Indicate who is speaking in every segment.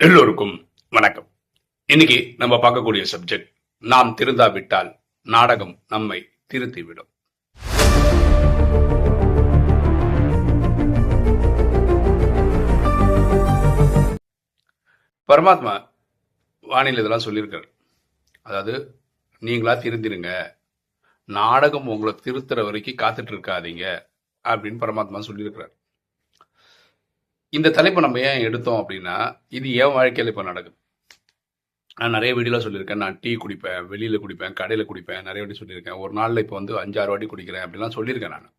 Speaker 1: எல்லோருக்கும் வணக்கம். இன்னைக்கு நம்ம பார்க்கக்கூடிய சப்ஜெக்ட், நாம் திருந்தாவிட்டால் நாடகம் நம்மை திருத்திவிடும். பரமாத்மா வானிலை இதெல்லாம் சொல்லியிருக்காரு. அதாவது நீங்களா திருந்திருங்க, நாடகம் உங்களை திருத்துற வரைக்கும் காத்துட்டு இருக்காதீங்க அப்படின்னு பரமாத்மா சொல்லியிருக்கிறார். இந்த தலைப்பை நம்ம ஏன் எடுத்தோம் அப்படின்னா, இது என் வாழ்க்கையில் இப்போ நடக்குது. நான் நிறைய வீடியோலாம் சொல்லியிருக்கேன். நான் டீ குடிப்பேன், வெளியில் குடிப்பேன், கடையில் குடிப்பேன், நிறைய வாட்டி சொல்லியிருக்கேன். ஒரு நாளில் இப்போ வந்து 5-6 வாட்டி குடிக்கிறேன் அப்படிலாம் சொல்லியிருக்கேன் நான்.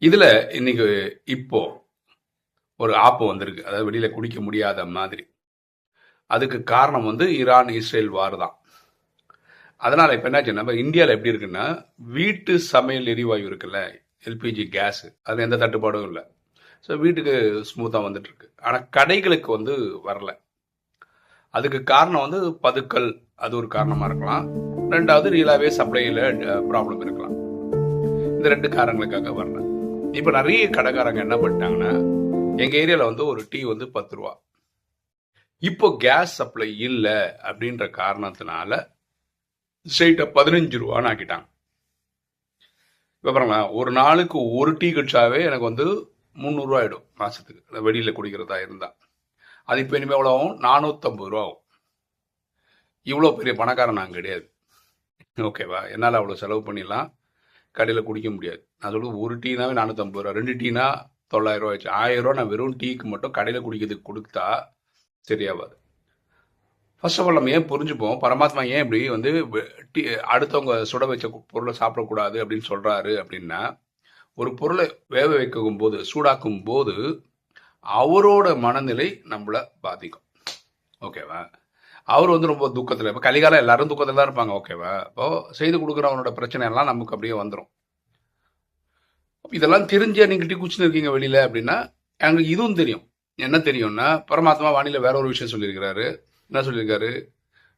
Speaker 1: இதில் இன்னைக்கு இப்போ ஒரு ஆப்பு வந்திருக்கு, அதாவது வெளியில் குடிக்க முடியாத மாதிரி. அதுக்கு காரணம் வந்து ஈரான் இஸ்ரேல் வார் தான். அதனால் இப்போ என்னாச்சு, நம்ம இந்தியாவில் எப்படி இருக்குன்னா, வீட்டு சமையல் எரிவாயு இருக்குல்ல, எல்பிஜி கேஸு, அதில் எந்த தட்டுப்பாடும் இல்லை. ஸோ வீட்டுக்கு ஸ்மூத்தாக வந்துட்டுருக்கு. ஆனால் கடைகளுக்கு வந்து வரல. அதுக்கு காரணம் வந்து பதுக்கல், அது ஒரு காரணமாக இருக்கலாம். ரெண்டாவது ரியலாகவே சப்ளையில் ப்ராப்ளம் இருக்கலாம். இந்த 2 காரணங்களுக்காக வரல. இப்போ நிறைய கடைக்காரங்க என்ன பண்ணிட்டாங்கன்னா, எங்கள் ஏரியாவில் வந்து ஒரு டீ வந்து 10 ரூபா. இப்போ கேஸ் சப்ளை இல்லை அப்படின்ற காரணத்தினால ஸ்ட்ரெயிட்டாக 15 ரூபான்னு ஆக்கிட்டாங்க. இப்போ பாருங்களேன், ஒரு நாளுக்கு ஒரு டீ குடிச்சாவே எனக்கு வந்து 300 ரூபா ஆகிடும் மாதத்துக்கு, வெளியில் குடிக்கிறதா இருந்தால். அது இப்போ இனிமேல் எவ்வளோ ஆகும்? 450 ரூபா ஆகும். இவ்வளோ பெரிய பணக்காரன் நான் கிடையாது, ஓகேவா? என்னால் அவ்வளோ செலவு பண்ணிடலாம் கடையில் குடிக்க முடியாது. நான் சொல்லுவது ஒரு டீனாவே 450 ரூபா, 2 டீனா 900 ரூபா ஆச்சு. 1000 ரூபா நான் வெறும் டீக்கு மட்டும் கடையில் குடிக்கிறதுக்கு கொடுத்தா சரியாகாது. ஃபர்ஸ்ட் ஆஃப் ஆல் நம்ம ஏன் புரிஞ்சுப்போம், பரமாத்மா ஏன் இப்படி வந்து டீ அடுத்தவங்க சுட வச்ச பொருளை சாப்பிடக்கூடாது அப்படின்னு சொல்கிறாரு அப்படின்னா, ஒரு பொருளை வேக வைக்கும் போது, சூடாக்கும் போது அவரோட மனநிலை நம்மளை பாதிக்கும், ஓகேவா? அவர் வந்து ரொம்ப துக்கத்தில், இப்போ கலிகாலம் எல்லாரும் துக்கத்தில் தான் இருப்பாங்க, ஓகேவா? இப்போ செய்து கொடுக்குறவனோட பிரச்சனை எல்லாம் நமக்கு அப்படியே வந்துடும். இதெல்லாம் தெரிஞ்ச நீங்கள் டீ குடிச்சுன்னு இருக்கீங்க வெளியில் அப்படின்னா, எனக்கு இதுவும் தெரியும். என்ன தெரியும்னா, பரமாத்மா வானிலை வேற ஒரு விஷயம் சொல்லியிருக்கிறாரு. என்ன சொல்லியிருக்காரு?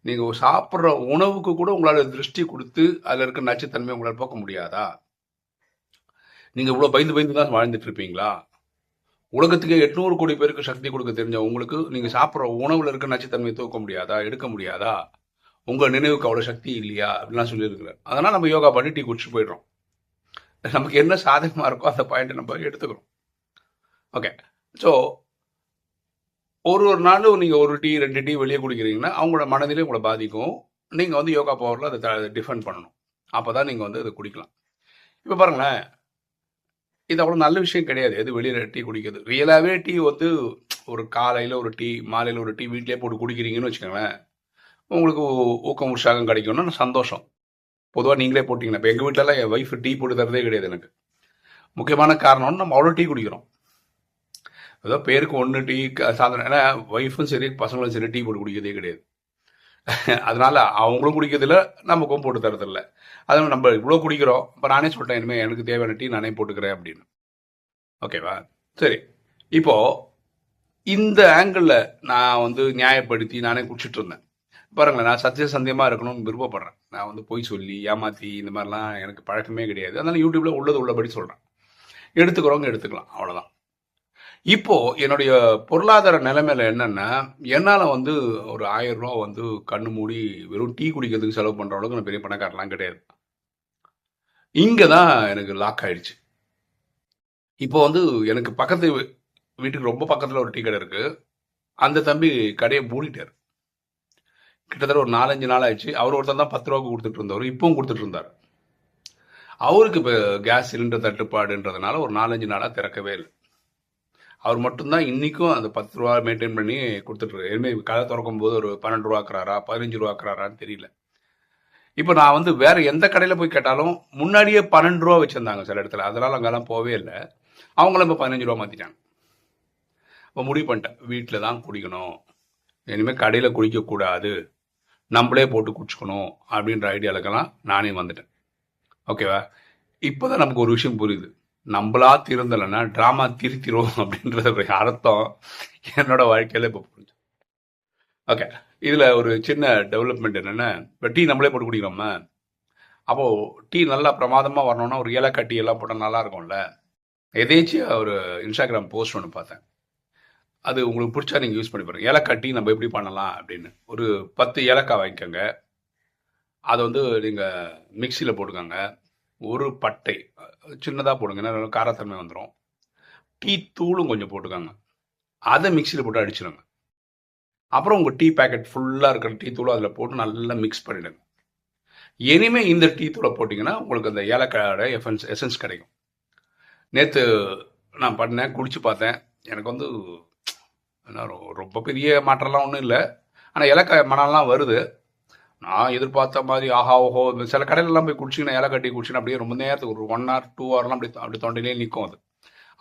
Speaker 1: நீங்கள் சாப்பிட்ற உணவுக்கு கூட உங்களால் திருஷ்டி கொடுத்து அதில் இருக்க நச்சுத்தன்மை உங்களால் போக்க முடியாதா? நீங்கள் இவ்வளோ பயந்து தான் வாழ்ந்துட்டு இருப்பீங்களா? உலகத்துக்கு 800 கோடி பேருக்கு சக்தி கொடுக்க தெரிஞ்ச உங்களுக்கு, நீங்கள் சாப்பிட்ற உணவில் இருக்க நச்சுத்தன்மையை தூக்க முடியாதா, எடுக்க முடியாதா? உங்கள் நினைவுக்கு அவ்வளோ சக்தி இல்லையா அப்படிலாம் சொல்லியிருக்கிறார். அதனால் நம்ம யோகா பண்ணி டீ குடிச்சு போயிடுறோம். நமக்கு என்ன சாதகமாக இருக்கோ அந்த பாயிண்ட்டை நம்ம எடுத்துக்கிறோம். ஓகே, ஸோ ஒரு நாளும் நீங்கள் ஒரு டீ 2 டீ வெளியே குடிக்கிறீங்கன்னா அவங்களோட மனதிலே உங்களை பாதிக்கும். நீங்கள் வந்து யோகா பவரில் அதை டிஃபெண்ட் பண்ணணும். அப்போ தான் நீங்கள் வந்து அதை குடிக்கலாம். இப்போ பாருங்களேன், இது அவ்வளோ நல்ல விஷயம் கிடையாது எது வெளியில் டீ குடிக்கிறது. ரியலாகவே டீ வந்து ஒரு காலையில் ஒரு டீ, மாலையில் ஒரு டீ வீட்டிலே போட்டு குடிக்கிறீங்கன்னு வச்சுக்கோங்களேன், உங்களுக்கு ஊக்கம் உற்சாகம் கிடைக்கும்னா சந்தோஷம். பொதுவாக நீங்களே போட்டிங்கன்னா, இப்போ எங்கள் வீட்டிலலாம் என் ஒய்ஃப் டீ போட்டு தரதே கிடையாது எனக்கு. முக்கியமான காரணம்னு நம்ம அவ்வளோ டீ குடிக்கிறோம். ஏதோ பேருக்கு 1 டீ சாயந்தரம், ஏன்னா ஒய்ஃபும் சரி பசங்களும் சரி டீ போட்டு குடிக்கிறதே கிடையாது. அதனால அவங்களும் குடிக்கிறதில்ல, நமக்கும் போட்டு தரதில்லை. அதனால நம்ம இவ்வளோ குடிக்கிறோம். இப்போ நானே சொல்லிட்டேன், இனிமேல் எனக்கு தேவையான டீ நானே போட்டுக்கிறேன் அப்படின்னு, ஓகேவா? சரி, இப்போ இந்த ஆங்கிளில் நான் வந்து நியாயப்படுத்தி நானே குடிச்சிட்டு இருந்தேன். பாருங்களேன், நான் சத்தியசந்தியமாக இருக்கணும்னு விருப்பப்படுறேன். நான் வந்து பொய் சொல்லி ஏமாற்றி இந்த மாதிரிலாம் எனக்கு பழக்கமே கிடையாது. அதனால யூடியூப்பில் உள்ளபடி சொல்கிறேன். எடுத்துக்கிறவங்க எடுத்துக்கலாம், அவ்வளோதான். இப்போ என்னுடைய பொருளாதார நிலைமையில என்னன்னா, என்னால் வந்து ஒரு 1000 ரூபா வந்து கண்ணு மூடி வெறும் டீ குடிக்கிறதுக்கு செலவு பண்ணுற அளவுக்கு நான் பெரிய பணக்காரலாம் கிடையாது. இங்கே தான் எனக்கு லாக் ஆயிடுச்சு. இப்போ வந்து எனக்கு பக்கத்து வீட்டுக்கு ரொம்ப பக்கத்தில் ஒரு டீ கடை இருக்கு. அந்த தம்பி கடையை மூடிட்டார். கிட்டத்தட்ட ஒரு 4-5 நாள் ஆயிடுச்சு. அவர் ஒருத்தர் தான் 10 ரூபாய்க்கு கொடுத்துட்டு இருந்தவர், இப்பவும் கொடுத்துட்டு இருந்தார். அவருக்கு இப்போ கேஸ் சிலிண்டர் தட்டுப்பாடுன்றதுனால ஒரு 4-5 நாளாக திறக்கவே இல்லை. அவர் மட்டும்தான் இன்றைக்கும் அந்த 10 ரூபா மெயின்டைன் பண்ணி கொடுத்துட்ருக்காரு. இனிமேல் கடை திறக்கும் போது ஒரு 12 ரூபாக்குறாரா 15 ரூபாக்குறாரான்னு தெரியல. இப்போ நான் வந்து வேற எந்த கடையில் போய் கேட்டாலும் முன்னாடியே 12 ரூபா வச்சுருந்தாங்க சில இடத்துல. அதனால் அங்கெல்லாம் போவே இல்லை. அவங்களும் இப்போ 15 ரூபா மாற்றிட்டாங்க. இப்போ முடிவு பண்ணிட்டேன், வீட்டில் தான் குடிக்கணும், இனிமேல் கடையில் குடிக்கக்கூடாது, நம்மளே போட்டு குடிச்சுக்கணும் அப்படின்ற ஐடியாவுக்கெல்லாம் நானே வந்துட்டேன், ஓகேவா? இப்போ தான் நமக்கு ஒரு விஷயம் புரியுது, நம்மளா திருந்தலைன்னா ட்ராமா திருத்திரும் அப்படின்றத அர்த்தம் என்னோட வாழ்க்கையில் இப்போ புரிஞ்சு. ஓகே, இதில் ஒரு சின்ன டெவலப்மெண்ட் என்னென்னா, இப்போ டீ நம்மளே போட்டு குடிக்கிறோம்மா, அப்போது டீ நல்லா பிரமாதமாக வரணும்னா ஒரு ஏலக்காய் டீ எல்லாம் போட்டால் நல்லா இருக்கும்ல. எதேச்சியாக ஒரு இன்ஸ்டாகிராம் போஸ்ட் ஒன்று பார்த்தேன். அது உங்களுக்கு பிடிச்சா நீங்கள் யூஸ் பண்ணி பாருங்கள். ஏலக்காய் டீ நம்ம எப்படி பண்ணலாம் அப்படின்னு. ஒரு 10 ஏலக்காய் வாங்கிக்கோங்க. அதை வந்து நீங்கள் மிக்சியில் போட்டுக்கோங்க. ஒரு பட்டை சின்னதாக போடுங்க, ஏன்னா காரத்தன்மை வந்துடும். டீ தூளும் கொஞ்சம் போட்டுக்கோங்க. அதை மிக்சியில் போட்டு அடிச்சிடுங்க. அப்புறம் உங்கள் டீ பேக்கெட் ஃபுல்லாக இருக்கிற டீ தூளும் அதில் போட்டு நல்லா மிக்ஸ் பண்ணிவிடுங்க. இனிமேல் இந்த டீ தூளை போட்டிங்கன்னா உங்களுக்கு அந்த ஏலக்காயோட எசன்ஸ் கிடைக்கும். நேற்று நான் பண்ணேன், குடிச்சு பார்த்தேன். எனக்கு வந்து என்ன ரொம்ப பெரிய மாற்றம்லாம் ஒன்றும் இல்லை. ஆனால் ஏலக்காய் மணம்லாம் வருது. நான் எதிர்பார்த்த மாதிரி ஆஹா ஓஹோ சில கடையிலலாம் போய் குடிச்சிங்கன்னா ஏலக்காய் டீ குடிச்சிங்கன்னா அப்படியே ரொம்ப நேரத்துக்கு ஒரு 1 hour 2 hourலாம் அப்படி தொண்டையிலே நிற்கும் அது.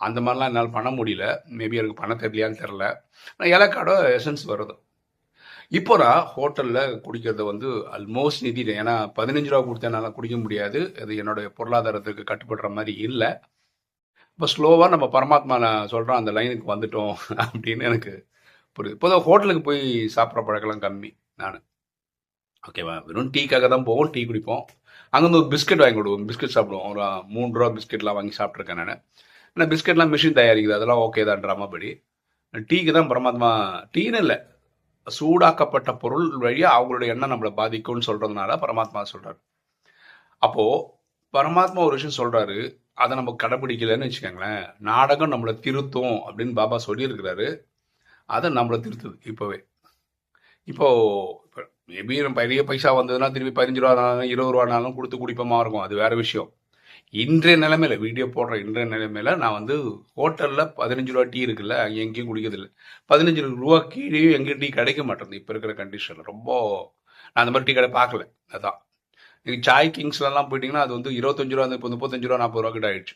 Speaker 1: அந்த மாதிரிலாம் என்னால் பண்ண முடியல. மேபி எனக்கு பண்ண தெரியலையான்னு தெரில. ஆனால் ஏலக்காயோட எசன்ஸ் வருது. இப்போ நான் ஹோட்டலில் குடிக்கிறத வந்து ஆல்மோஸ்ட் நிறுத்திட்டேன். ஏன்னா 15 ரூபா கொடுத்தா என்னால் குடிக்க முடியாது. அது என்னுடைய பொருளாதாரத்துக்கு கட்டுப்படுற மாதிரி இல்லை. இப்போ ஸ்லோவாக நம்ம பரமாத்மா நான் சொல்கிறோம் அந்த லைனுக்கு வந்துட்டோம் அப்படின்னு எனக்கு புரியுது. இப்போதான் ஹோட்டலுக்கு போய் சாப்பிட்ற பழக்கம்லாம் கம்மி நான். ஓகேவா, வெறும் டீக்காக தான் போவோம், டீ குடிப்போம். அங்கேருந்து ஒரு பிஸ்கெட் வாங்கி கொடுவோம், பிஸ்கெட் சாப்பிடுவோம். ஒரு 3 ரூபா பிஸ்கெட்லாம் வாங்கி சாப்பிட்ருக்கேன் நான். ஏன்னா பிஸ்கெட்லாம் மிஷின் தயாரிக்குது, அதெல்லாம் ஓகே தான் ட்ராமாபடி. டீக்கு தான் பரமாத்மா, டீன்னு இல்லை, சூடாக்கப்பட்ட பொருள் வழியாக அவங்களுடைய எண்ணம் நம்மளை பாதிக்கும்னு சொல்கிறதுனால பரமாத்மா சொல்கிறார். அப்போது பரமாத்மா ஒரு விஷயம் சொல்கிறாரு, அதை நம்ம கடைப்பிடிக்கலன்னு வச்சுக்கோங்களேன், நாடகம் நம்மளை திருத்தும் அப்படின்னு பாபா சொல்லியிருக்கிறாரு. அதை நம்மளை திருத்துது இப்போவே. இப்போது மேபி நம்ம பெரிய பைசா வந்ததுன்னா திருப்பி 15 ரூபானாலும் 20 ரூபானாலும் கொடுத்து குடிப்பமாக இருக்கும், அது வேறு விஷயம். இன்றைய நிலைமையில் வீடியோ போடுற இன்றைய நிலைமையில் நான் வந்து ஹோட்டலில் 15 ரூபா டீ இருக்குல்ல, அங்கே எங்கேயும் குடிக்கிறதில்ல. 15 ரூபா கீழேயும் எங்கேயும் டீ கிடைக்க மாட்டேங்குது இப்போ இருக்கிற கண்டிஷனில். ரொம்ப நான் அந்த மாதிரி டீ கடை பார்க்கல. அதான் நீங்கள் சாய் கிங்ஸ்லாம் போயிட்டீங்கன்னா அது வந்து 25 ரூபா, இப்போ 35 ரூபா 40 ரூபா கிட்ட ஆயிடுச்சு.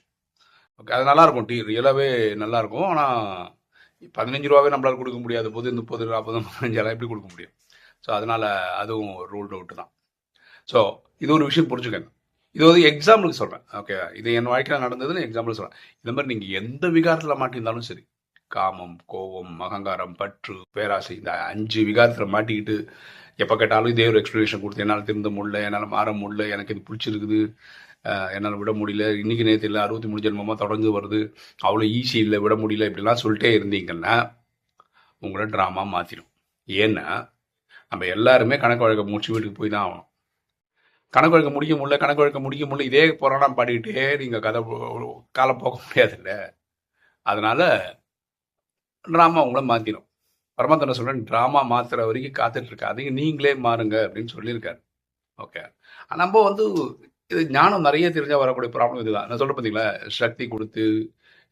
Speaker 1: ஓகே, அது நல்லாயிருக்கும், டீ ரியலாகவே நல்லாயிருக்கும். ஆனால் 15 ரூபாவே நம்மளால் கொடுக்க முடியாது போது 30 40 35 எப்படி கொடுக்க முடியும்? ஸோ அதனால் அதுவும் ரூல்ட் அவுட்டு தான். ஸோ இது ஒரு விஷயம் புரிஞ்சுக்கங்க. இது வந்து எக்ஸாம்பிளுக்கு சொல்கிறேன். ஓகே, இது என் வாழ்க்கையில் நடந்ததுன்னு எக்ஸாம்பிள் சொல்கிறேன். இந்த மாதிரி நீங்கள் எந்த விகாரத்தில் மாட்டியிருந்தாலும் சரி, காமம், கோபம், அகங்காரம், பற்று, பேராசை, இந்த 5 விகாரத்தில் மாட்டிக்கிட்டு எப்போ கேட்டாலும் இதே ஒரு எக்ஸ்பிளேஷன் கொடுத்து என்னால் திருந்த முடியல, என்னால் மாற முடியல, எனக்கு இது பிடிச்சிருக்குது, என்னால் விட முடியல, இன்றைக்கி நேற்று இல்லை 63 ஜென்மமாக தொடர்ந்து வருது, அவ்வளோ ஈஸி இல்லை, விட முடியல, இப்படிலாம் சொல்லிட்டே இருந்தீங்கன்னா உங்களோட ட்ராமா மாற்றிடும். ஏன்னா நம்ம எல்லாருமே கணக்கு வழக்க முடிச்சு வீட்டுக்கு போய் தான் ஆகணும். கணக்கு வழக்க முடிக்க முடியல இதே புராணம் பாடிக்கிட்டே நீங்கள் காலம் போக முடியாதுல்ல. அதனால் ட்ராமா உங்களை மாற்றிடும். பரமாத்மா சொல்கிறேன், ட்ராமா மாற்றுற வரைக்கும் காத்துட்ருக்காதீங்க, நீங்களே மாறுங்க அப்படின்னு சொல்லியிருக்காரு. ஓகே, நம்ம வந்து இது ஞானம் நிறைய தெரிஞ்சால் வரக்கூடிய ப்ராப்ளம் இதுதான். நான் சொல்கிறேன் பார்த்தீங்களா, சக்தி கொடுத்து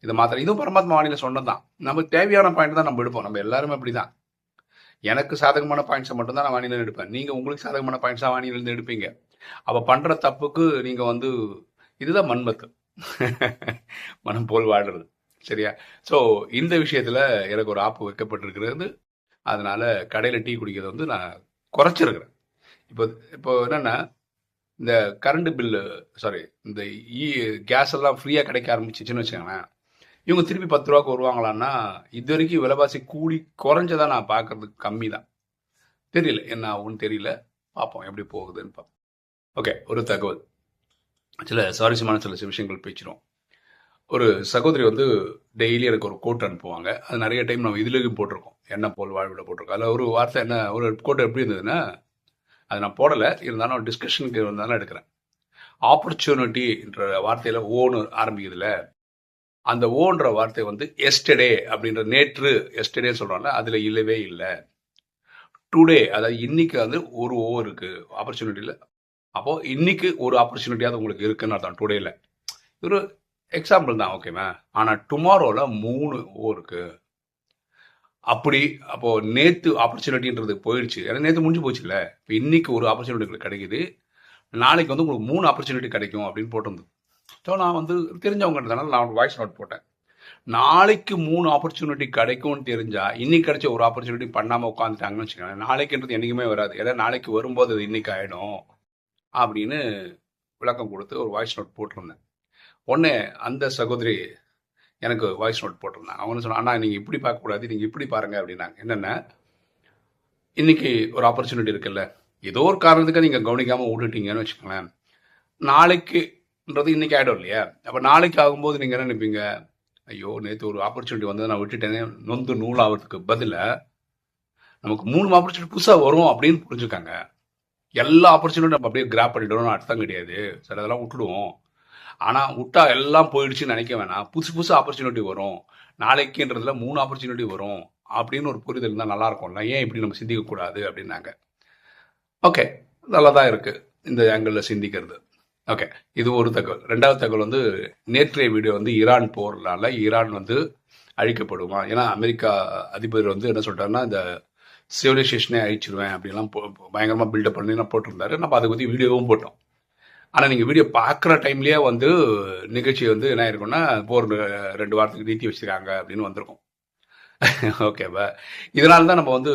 Speaker 1: இதை மாத்திர, இதுவும் பரமாத்மா வாணியில் சொன்னது தான். நமக்கு தேவையான பாயிண்ட் தான் நம்ம எடுப்போம். நம்ம எல்லாருமே அப்படி தான். எனக்கு சாதகமான பாயிண்ட்ஸை மட்டும்தான் நான் வாணியில் எடுப்பேன். நீங்கள் உங்களுக்கு சாதகமான பாயிண்ட்ஸாக வாணியிலேருந்து எடுப்பீங்க. அவள் பண்ணுற தப்புக்கு நீங்கள் வந்து இதுதான் மன்மத்து மனம் போல் வாழ்கிறது. சரியா? ஸோ இந்த விஷயத்தில் எனக்கு ஒரு ஆப்பு வைக்கப்பட்டிருக்கிறது. அதனால் கடையில் டீ குடிக்கிறத வந்து நான் குறைச்சிருக்கிறேன். இப்போ என்னென்னா, இந்த கரண்ட் பில்லு இந்த கேஸ் எல்லாம் ஃப்ரீயாக கிடைக்க ஆரம்பிச்சிச்சுன்னு வச்சுக்கோங்களேன், இவங்க திருப்பி 10 ரூபாய்க்கு வருவாங்களான்னா, இது வரைக்கும் விலைவாசி குறைஞ்சதான் நான் பார்க்கறதுக்கு கம்மி தான். தெரியல என்ன ஆகும்னு தெரியல, பார்ப்போம் எப்படி போகுதுன்னு பார்ப்போம். ஓகே, ஒரு தகவல், சில சுவாரஸ்யமான சில விஷயங்கள் பேசிடும். ஒரு சகோதரி வந்து டெய்லி எனக்கு ஒரு கோட் அனுப்புவாங்க. அது நிறைய டைம் நம்ம இதுலேயும் போட்டிருக்கோம், என்ன போல் வாழ்விட போட்டிருக்கோம். அதில் ஒரு வார்த்தை என்ன, ஒரு கோட் எப்படி இருந்ததுன்னா, அது நான் போடலை, இருந்தாலும் டிஸ்கஷனுக்கு இருந்தாலும் எடுக்கிறேன். ஆப்பர்ச்சுனிட்டின்ற வார்த்தையில் ஓன்னு ஆரம்பிக்குதுல, அந்த ஓன்ற வார்த்தை வந்து எஸ்டர்டே அப்படின்ற, நேற்று எஸ்டர்டேன்னு சொல்கிறாங்க, அதில் இல்லவே இல்லை. டுடே, அதாவது இன்னைக்கு வந்து ஒரு ஓ இருக்குது ஆப்பர்ச்சுனிட்டியில். அப்போது இன்னைக்கு ஒரு ஆப்பர்ச்சுனிட்டியாவது உங்களுக்கு இருக்குன்னு அர்த்தம் டுடேல. ஒரு எக்ஸாம்பிள் தான், ஓகேவா? ஆனால் டுமாரோவில் 3 ஓ இருக்குது. அப்படி அப்போது நேற்று ஆப்பர்ச்சுனிட்டின்றது போயிடுச்சு, ஏன்னா நேற்று முடிஞ்சு போச்சுல்ல. இப்போ இன்னைக்கு ஒரு ஆப்பர்ச்சுனிட்டி கிடைக்குது, நாளைக்கு வந்து உங்களுக்கு 3 ஆப்பர்ச்சுனிட்டி கிடைக்கும் அப்படின்னு போட்டிருந்தது. ஸோ நான் வந்து தெரிஞ்சவங்கன்றதுனால நான் வாய்ஸ் நோட் போட்டேன். நாளைக்கு 3 ஆப்பர்ச்சுனிட்டி கிடைக்கும்னு தெரிஞ்சால் இன்னைக்கு கிடைச்ச ஒரு ஆப்பர்ச்சுனிட்டி பண்ணாமல் உட்காந்துட்டாங்கன்னு வச்சுக்கோங்க, நாளைக்குன்றது என்றைக்குமே வராது. ஏன்னா நாளைக்கு வரும்போது அது இன்னைக்கு ஆகிடும் அப்படின்னு விளக்கம் கொடுத்து ஒரு வாய்ஸ் நோட் போட்டிருந்தேன். உடனே அந்த சகோதரி எனக்கு வாய்ஸ் நோட் போட்டிருந்தாங்க. அவங்க சொன்னாங்க, அண்ணா நீங்கள் இப்படி பார்க்கக்கூடாது, நீங்கள் இப்படி பாருங்கள் அப்படின்னாங்க. என்னென்ன, இன்னைக்கு ஒரு ஆப்பர்ச்சுனிட்டி இருக்குல்ல, ஏதோ ஒரு காரணத்துக்கு நீங்கள் கவனிக்காமல் விட்டுட்டீங்கன்னு வச்சுக்கோங்களேன், நாளைக்குன்றது இன்னைக்கு ஆகிடும் இல்லையா? அப்போ நாளைக்கு ஆகும்போது நீங்கள் என்ன நினைப்பீங்க, ஐயோ நேற்று ஒரு ஆப்பர்ச்சுனிட்டி வந்ததை நான் விட்டுட்டேனே நொந்து நூலாகிறதுக்கு பதிலாக நமக்கு 3 ஆப்பர்ச்சுனிட்டி புதுசாக வரும் அப்படின்னு புரிஞ்சுக்காங்க. எல்லா ஆப்பர்ச்சுனிட்டி நம்ம அப்படியே கிராப் பண்ணிடணும்னு அர்த்தம் கிடையாது. சார் அதெல்லாம் விட்டுடுவோம். ஆனால் விட்டா எல்லாம் போயிடுச்சுன்னு நினைக்க வேணாம். புதுசு புதுசு ஆப்பர்ச்சுனிட்டி வரும். நாளைக்குன்றதுல 3 ஆப்பர்ச்சுனிட்டி வரும் அப்படின்னு ஒரு புரிதல் இருந்தால் நல்லா இருக்கும்ல. ஏன் இப்படி நம்ம சிந்திக்கக்கூடாது அப்படின்னாங்க. ஓகே, நல்லா தான் இருக்குது இந்த ஆங்கிளில் சிந்திக்கிறது. ஓகே, இது ஒரு தகவல். ரெண்டாவது தகவல் வந்து நேற்றைய வீடியோ வந்து ஈரான் போகிறதுனால ஈரான் வந்து அழிக்கப்படுமா. ஏன்னா அமெரிக்கா அதிபர் வந்து என்ன சொல்கிறாருன்னா இந்த சிவிலைசேஷனே அழிச்சிருவேன் அப்படின்லாம் பயங்கரமாக பில்டப் பண்ணி போட்டிருந்தாரு. நம்ம அதை பற்றி வீடியோவும் போட்டோம். ஆனால் நீங்கள் வீடியோ பார்க்குற டைம்லேயே வந்து நிகழ்ச்சி வந்து என்ன ஆயிருக்கும்னா போர் 2 வாரத்துக்கு நீட்டி வச்சுருக்காங்க அப்படின்னு வந்திருக்கும். ஓகேவா? இதனால தான் நம்ம வந்து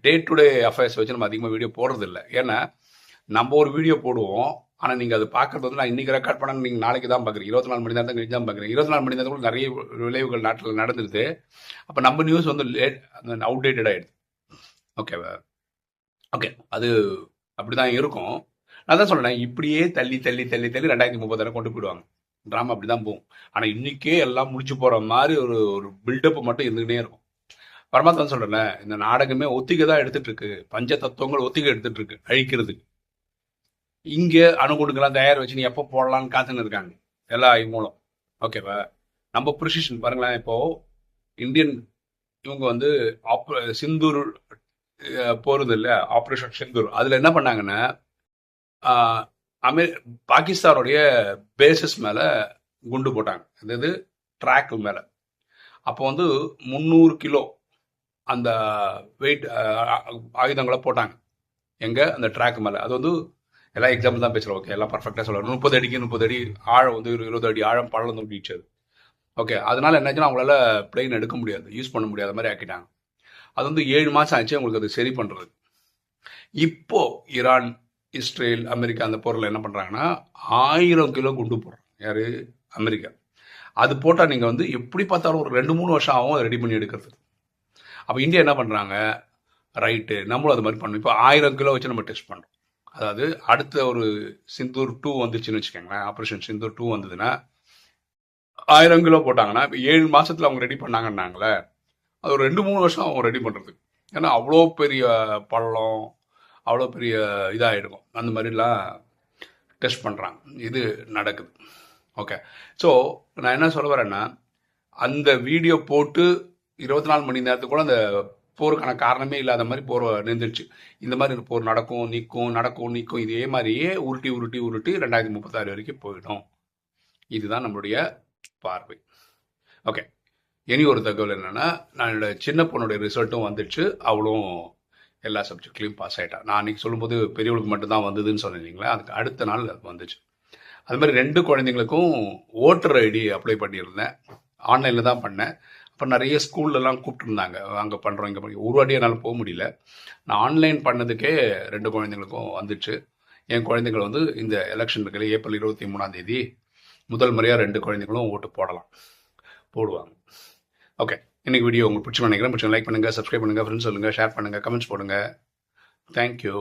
Speaker 1: டே டு டே அஃபேர்ஸ் வச்சு நம்ம அதிகமாக வீடியோ போடுறதில்ல. ஏன்னா நம்ம ஒரு வீடியோ போடுவோம், ஆனால் நீங்கள் அது பார்க்குறது வந்து நான் இன்றைக்கி ரெக்கார்ட் பண்ண நீங்கள் நாளைக்கு தான் பார்க்குறீங்க. 24 மணி நேரம் கழிச்சு தான் பார்க்குறீங்க. 24 மணி நேரத்துக்குள்ள நிறைய விளைவுகள் நாட்டில் நடந்துருது. அப்போ நம்ம நியூஸ் வந்து அவுடேட்டட் ஆகிடுது. ஓகேவா? ஓகே, அது அப்படி தான் இருக்கும். நான் தான் சொல்கிறேன், இப்படியே தள்ளி தள்ளி தள்ளி தள்ளி 2030 கொண்டு போயிடுவாங்க. ட்ராமா அப்படி தான் போகும். ஆனால் இன்றைக்கே எல்லாம் முடிச்சு போகிற மாதிரி ஒரு ஒரு பில்டப் மட்டும் இருந்துகிட்டே இருக்கும். பரமாத்மா சொல்கிறேன்ல, இந்த நாடகமே ஒத்திகை தான் எடுத்துகிட்டு இருக்கு. பஞ்ச தத்துவங்கள் ஒத்திகை எடுத்துகிட்டு இருக்கு அழிக்கிறதுக்கு. இங்கே அணுகுண்டுக்கெல்லாம் தயார் வச்சு நீ எப்போ போடலான்னு காத்துன்னு இருக்காங்க எல்லா மூலம். ஓகேவா? நம்ம ப்ரிசிஷன் பாருங்களேன். இப்போது இந்தியன் இவங்க வந்து சிந்தூர் போகிறது இல்லை, ஆப்ரேஷன் சிந்தூர். அதில் என்ன பண்ணாங்கன்னா பாகிஸ்தானுடைய பேசஸ் மேலே குண்டு போட்டாங்க. அதாவது ட்ராக் மேலே. அப்போ வந்து 300 கிலோ அந்த வெயிட் ஆயுதங்களை போட்டாங்க எங்கே அந்த ட்ராக் மேலே. அது வந்து எல்லாம் எக்ஸாம்பிள் தான் பேசுகிறோம். ஓகே, எல்லாம் பர்ஃபெக்டாக சொல்கிறோம். 30 அடிக்கு 30 அடி ஆழம் வந்து 20 அடி ஆழம் பள்ளம் தோண்டிச்சது. ஓகே, அதனால என்னாச்சுன்னா அவங்களால பிளெயின் எடுக்க முடியாது, யூஸ் பண்ண முடியாத மாதிரி ஆக்கிட்டாங்க. அது வந்து 7 மாதம் ஆச்சு அவங்களுக்கு அது சரி பண்ணுறது. இப்போ ஈரான், இஸ்ரேல், அமெரிக்கா அந்த போரில் என்ன பண்ணுறாங்கன்னா 1000 கிலோ குண்டு போடுறாங்க. யார்? அமெரிக்கா. அது போட்டால் நீங்கள் வந்து எப்படி பார்த்தாலும் ஒரு 2-3 வருஷம் ஆகும் அதை ரெடி பண்ணி எடுக்கிறதுக்கு. அப்போ இந்தியா என்ன பண்ணுறாங்க, ரைட்டு நம்மளும் அது மாதிரி பண்ணணும். இப்போ 1000 கிலோ வச்சு நம்ம டெஸ்ட் பண்ணுறோம். அதாவது அடுத்த ஒரு சிந்தூர் 2 வந்துச்சுன்னு வச்சுக்கோங்களேன், ஆப்ரேஷன் சிந்தூர் 2 வந்ததுன்னா 1000 கிலோ போட்டாங்கன்னா இப்போ 7 மாதத்தில் அவங்க ரெடி பண்ணாங்கன்னாங்களே, அது ஒரு 2-3 வருஷம் அவங்க ரெடி பண்ணுறதுக்கு. ஏன்னா அவ்வளோ பெரிய பள்ளம், அவ்வளோ பெரிய இதாக இருக்கும். அந்த மாதிரிலாம் டெஸ்ட் பண்ணுறாங்க. இது நடக்குது. ஓகே, ஸோ நான் என்ன சொல்ல வரேன்னா, அந்த வீடியோ போட்டு 24 மணி நேரத்துக்கு கூட அந்த போருக்கான காரணமே இல்லாத மாதிரி போர் நின்றுச்சு. இந்த மாதிரி போர் நடக்கும் நிற்கும் இதே மாதிரியே உருட்டி உருட்டி உருட்டி 2036 வரைக்கும் போயிடும். இதுதான் நம்மளுடைய பார்வை. ஓகே, இனி ஒரு தகவல் என்னென்னா, நான் என்னோட சின்ன பொண்ணுடைய ரிசல்ட்டும் வந்துடுச்சு. அவளும் எல்லா சப்ஜெக்ட்லையும் பாஸ் ஆகிட்டா. நான் அன்றைக்கி சொல்லும்போது பெரியவளுக்கு மட்டும்தான் வந்ததுன்னு சொன்னேன் இல்லைங்களா, அதுக்கு அடுத்த நாள் அது வந்துச்சு. அது மாதிரி 2 குழந்தைங்களுக்கும் ஓட்டர் ஐடி அப்ளை பண்ணியிருந்தேன். ஆன்லைனில் தான் பண்ணேன். அப்போ நிறைய ஸ்கூல்லலாம் கூப்பிட்டுருந்தாங்க, அங்கே பண்ணுறோம் இங்கே பண்ணி. ஒரு வாட்டி என்னால் போக முடியல. நான் ஆன்லைன் பண்ணதுக்கே 2 குழந்தைங்களுக்கும் வந்துச்சு. என் குழந்தைகள் வந்து இந்த எலெக்ஷன் இருக்கிற ஏப்ரல் 23 முதல் முறையாக 2 குழந்தைங்களும் ஓட்டு போடுவாங்க. ஓகே, இன்னைக்கு வீடியோ உங்களுக்கு பிடிச்சி நினைக்கிறேன். பிடிச்சி லைக் பண்ணுங்கள், சப்ஸ்கிரைப் பண்ணுங்கள், ஃப்ரெண்ட்ஸ் சொல்லுங்கள், ஷேர் பண்ணுங்கள், கமெண்ட்ஸ் போடுங்க. தேங்க்யூ.